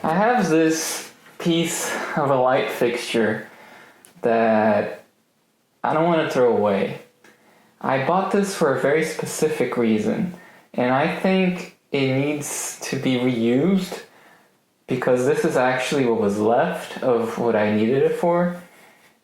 I have this piece of a light fixture that I don't want to throw away. I bought this for a very specific reason, and I think it needs to be reused because this is actually what was left of what I needed it for,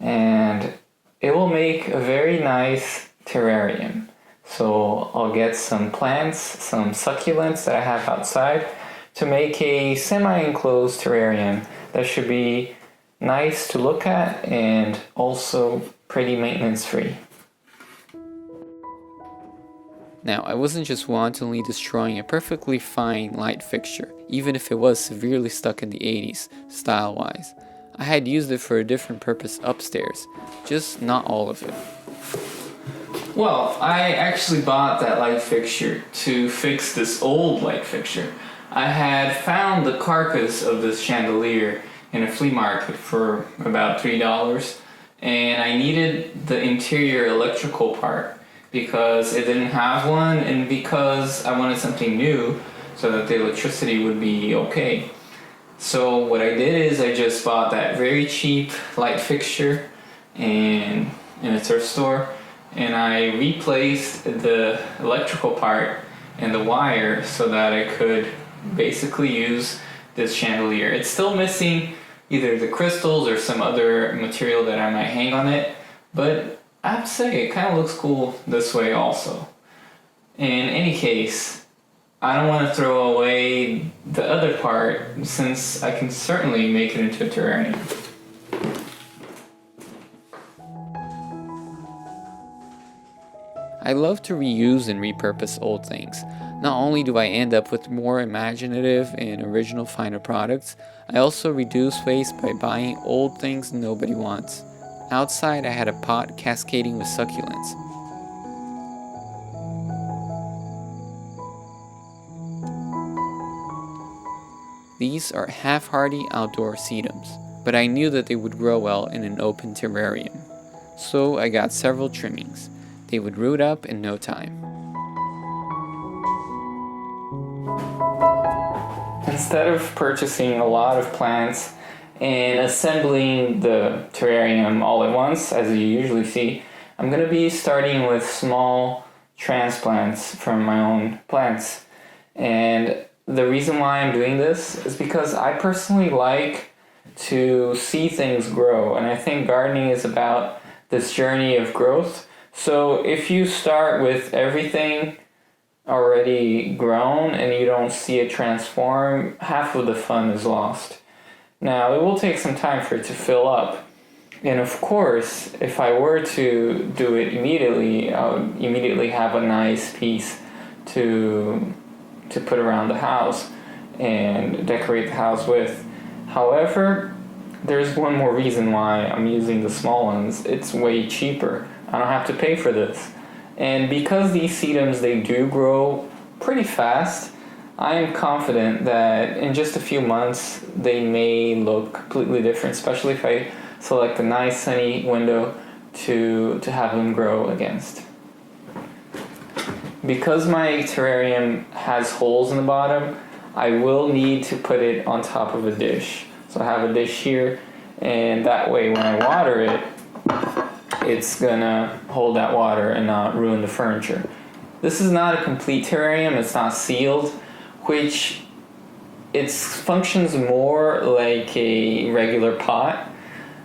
and it will make a very nice terrarium. So I'll get some plants, some succulents that I have outside to make a semi-enclosed terrarium that should be nice to look at and also pretty maintenance free. Now, I wasn't just wantonly destroying a perfectly fine light fixture, even if it was severely stuck in the 80s, style-wise. I had used it for a different purpose upstairs, just not all of it. Well, I actually bought that light fixture to fix this old light fixture. I had found the carcass of this chandelier in a flea market for about $3, and I needed the interior electrical part because it didn't have one and because I wanted something new so that the electricity would be okay. So what I did is I just bought that very cheap light fixture in a thrift store, and I replaced the electrical part and the wire so that I could basically use this chandelier. It's still missing either the crystals or some other material that I might hang on it, but I have to say it kind of looks cool this way also. In any case, I don't want to throw away the other part since I can certainly make it into a terrarium. I love to reuse and repurpose old things. Not only do I end up with more imaginative and original finer products, I also reduce waste by buying old things nobody wants. Outside, I had a pot cascading with succulents. These are half-hardy outdoor sedums, but I knew that they would grow well in an open terrarium. So I got several trimmings. They would root up in no time. Instead of purchasing a lot of plants and assembling the terrarium all at once, as you usually see, I'm going to be starting with small transplants from my own plants. And the reason why I'm doing this is because I personally like to see things grow, and I think gardening is about this journey of growth. So if you start with everything already grown and you don't see it transform, half of the fun is lost. Now, it will take some time for it to fill up. And of course, if I were to do it immediately, I would immediately have a nice piece to put around the house and decorate the house with. However, there's one more reason why I'm using the small ones. It's way cheaper. I don't have to pay for this. And because these sedums, they do grow pretty fast, I am confident that in just a few months they may look completely different, especially if I select a nice sunny window to have them grow against. Because my terrarium has holes in the bottom, I will need to put it on top of a dish. So I have a dish here, and that way when I water it, it's gonna hold that water and not ruin the furniture. This is not a complete terrarium, it's not sealed, which it functions more like a regular pot.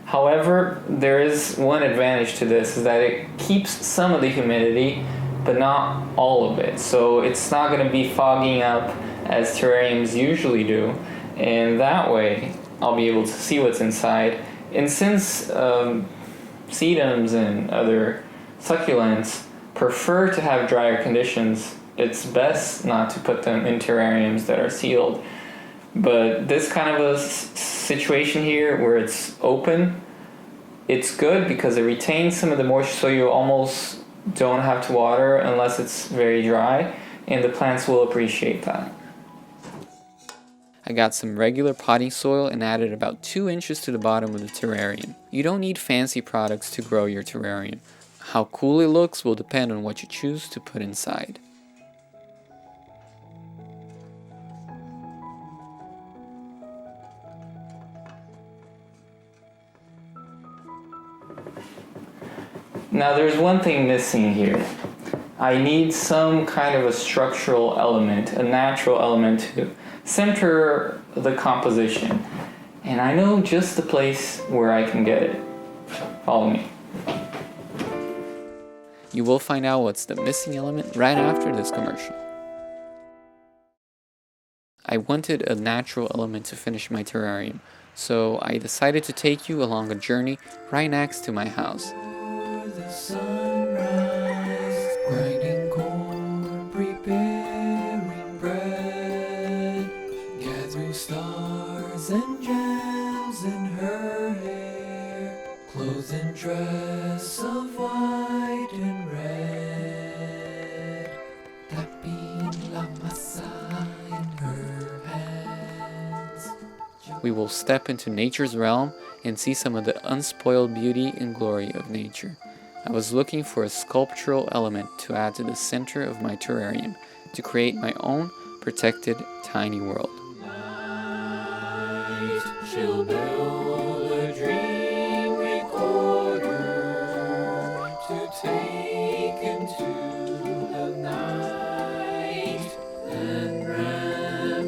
However, there is one advantage to this, is that it keeps some of the humidity, but not all of it. So it's not gonna be fogging up as terrariums usually do, and that way I'll be able to see what's inside. And since sedums and other succulents prefer to have drier conditions, it's best not to put them in terrariums that are sealed. But this kind of a situation here where it's open, it's good because it retains some of the moisture, so you almost don't have to water unless it's very dry, and the plants will appreciate that. I got some regular potting soil and added about 2 inches to the bottom of the terrarium. You don't need fancy products to grow your terrarium. How cool it looks will depend on what you choose to put inside. Now there's one thing missing here. I need some kind of a structural element, a natural element to center the composition. And I know just the place where I can get it. Follow me. You will find out what's the missing element right after this commercial. I wanted a natural element to finish my terrarium, so I decided to take you along a journey right next to my house. The sunrise, grinding corn, preparing bread, gathering stars and gems in her hair, clothes and dress of white and red, tapping la masa in her hands. We will step into nature's realm and see some of the unspoiled beauty and glory of nature. I was looking for a sculptural element to add to the center of my terrarium to create my own protected tiny world. She'll build a dream recorder to take into the night and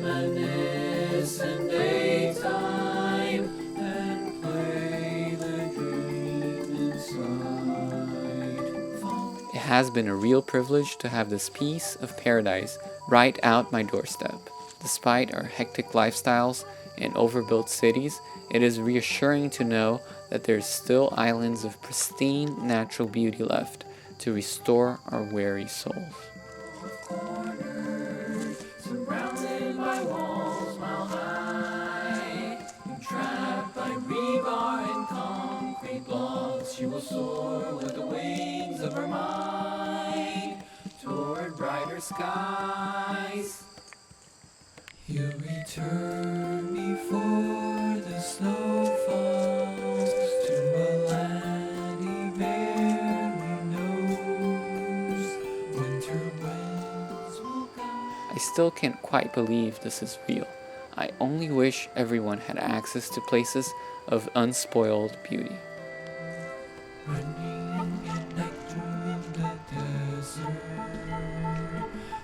reminisce in daytime and play the dream inside. It has been a real privilege to have this piece of paradise right out my doorstep. Despite our hectic lifestyles and overbuilt cities, it is reassuring to know that there's still islands of pristine natural beauty left to restore our weary souls. Surrounded by walls mile high, trapped by rebar and concrete blocks, she will soar with the wings of her mind toward brighter skies. You return before the snow falls to a land he barely knows. Winter winds will guide. I still can't quite believe this is real. I only wish everyone had access to places of unspoiled beauty. Running at night through the desert,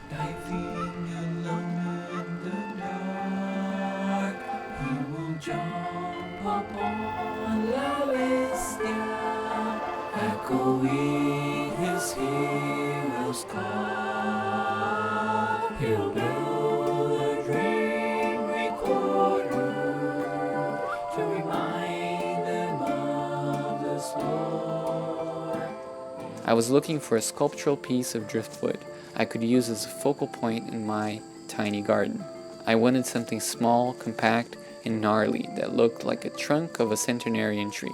diving alone in the dark, he will jump upon La Bestia, echoing his hero's call. He'll build a dream recorder to remind them of the store. I was looking for a sculptural piece of driftwood I could use as a focal point in my tiny garden. I wanted something small, compact, and gnarly that looked like a trunk of a centenarian tree.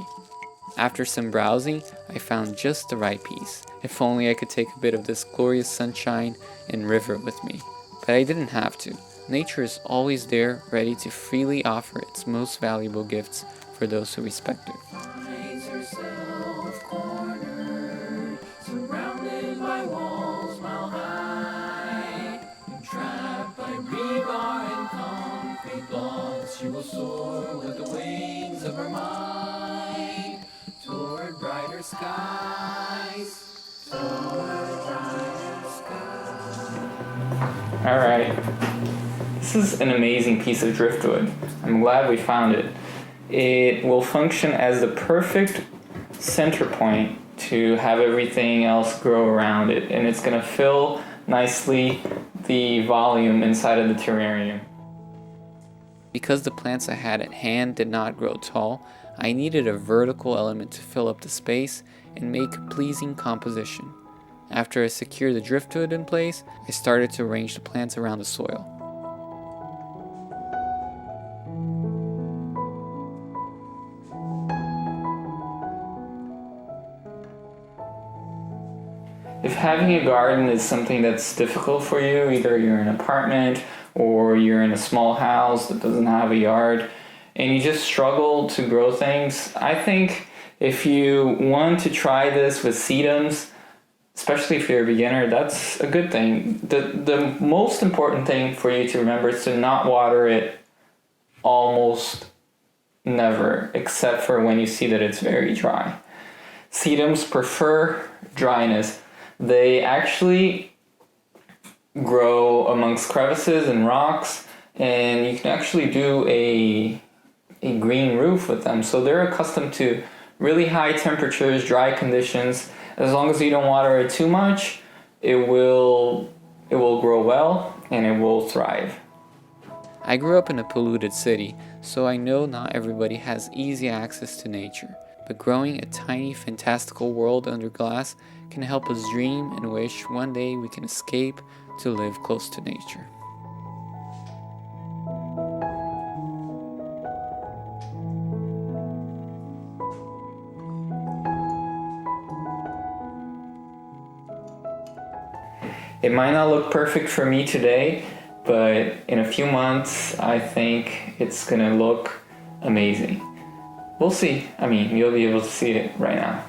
After some browsing, I found just the right piece. If only I could take a bit of this glorious sunshine and river with me. But I didn't have to. Nature is always there, ready to freely offer its most valuable gifts for those who respect her. Finds herself cornered, surrounded by walls mile high, and trapped by rebar and concrete blocks. She will soar with the wings of her mind toward brighter skies. Toward brighter skies. All right. This is an amazing piece of driftwood. I'm glad we found it. It will function as the perfect center point to have everything else grow around it, and it's going to fill nicely the volume inside of the terrarium. Because the plants I had at hand did not grow tall, I needed a vertical element to fill up the space and make a pleasing composition. After I secured the driftwood in place, I started to arrange the plants around the soil. If having a garden is something that's difficult for you, either you're in an apartment or you're in a small house that doesn't have a yard, and you just struggle to grow things, I think if you want to try this with sedums, especially if you're a beginner, that's a good thing. The most important thing for you to remember is to not water it almost never, except for when you see that it's very dry. sedums prefer dryness. They actually grow amongst crevices and rocks, and you can actually do a green roof with them. So they're accustomed to really high temperatures, dry conditions. As long as you don't water it too much, it will grow well and it will thrive. I grew up in a polluted city, so I know not everybody has easy access to nature, but growing a tiny fantastical world under glass can help us dream and wish one day we can escape to live close to nature. It might not look perfect for me today, but in a few months, I think it's gonna look amazing. We'll see. I mean, you'll be able to see it right now.